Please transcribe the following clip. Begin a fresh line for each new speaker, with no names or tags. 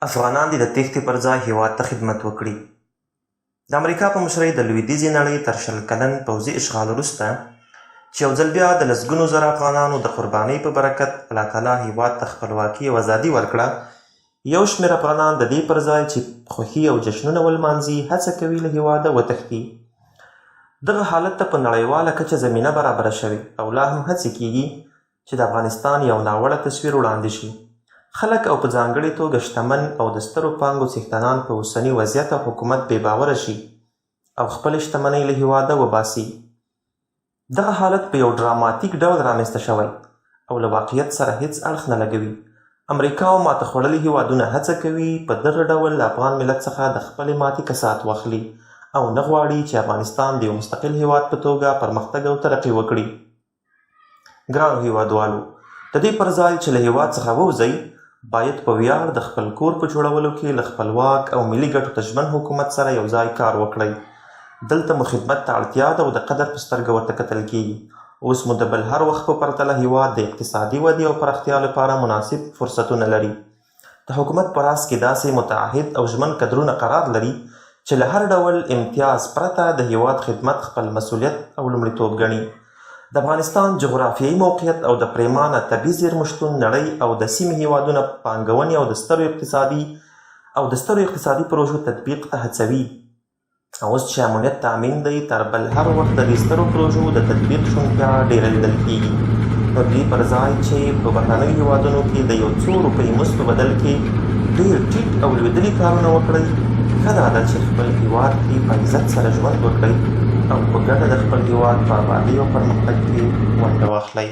افغانان دې د تېښتې پر ځای هېواد ته خدمت وکړي. د امریکا په مشرۍ د لویدیځې نړۍ تر 20 کلن پوځي اشغال وروسته چې یو ځل بیا د لسګونو زره افغانانو د قربانۍ په برکت الله تعالی هېواد ته خپلواکي او ازادي ورکړه، یو شمېر افغانان د دې پر ځای چې خوښي او جشنونه ولمانځي هڅه کوي له هېواده وتښتي. دغه حالت ته په نړیواله کچه زمینه برابره شوې او لا هم هڅې کیږي چې د افغانستان یو ناوړه تصویر وړاندې شي. خلک او په ځانګړې توګه شتمن او د سترو پانګو څښتنان په اوسني وضعیت او حکومت بې باوره شي او خپلې شتمنۍ له هېواده وباسي. دغه حالت په یو ډراماتیک ډول رامنځته شوی او له واقعیت سره هیڅ اړخ نه لګوي. امریکا او ماته خوړلي هېوادونه هڅه کوي په دغه ډول له افغان ملت څخه د خپلې ماتې کسات واخلي او نه غواړي چې افغانستان د یو مستقل هېواد په توګه پرمختګ او ترقي وکړي. ګرانو هېوادوالو، د دې پر ځای چې له هېواد څخه ووځئ، باید په ویاړ د خپل کور په جوړولو کې له خپلواک او ملي ګټو ته ژمن حکومت سره یو ځای کار وکړئ. دلته مو خدمت ته اړتیا ده او د قدر په سترګه ورته کتل کیږي. اوس مو د بل هر وخت په پرتله هېواد د اقتصادي ودې او پراختیا لپاره مناسب فرصتونه لري. د حکومت په راس کې داسې متعهد او ژمن کدرونه قرار لري چې له هر ډول امتیاز پرته د هېواد خدمت خپل مسؤلیت او لومړیتوب ګڼي. د افغانستان جغرافیایي موقعیت او د پریمانه طبیعي زیرمو شتون نړۍ او د سیمې هېوادونه پانګونې او د سترو اقتصادي پروژو تطبیق ته هڅوي. اوس چې امنیت تامین دی، تر بل هر وخت د دې سترو پروژو د تطبیق شونتیا ډېره لیدل کیږي. نو دې پر ځای چې په بهرنیو هېوادونو کې د یو څو روپۍ مزد په بدل کې ډېر ټیټ او لوېدلي کارونه وکړئ، ښه دا ده چې خپل هېواد کې په عزت سره ژوند وکړئ او په ګډه د خپل هېواد په ابادۍ او پرمختګ کې ونډه واخلئ.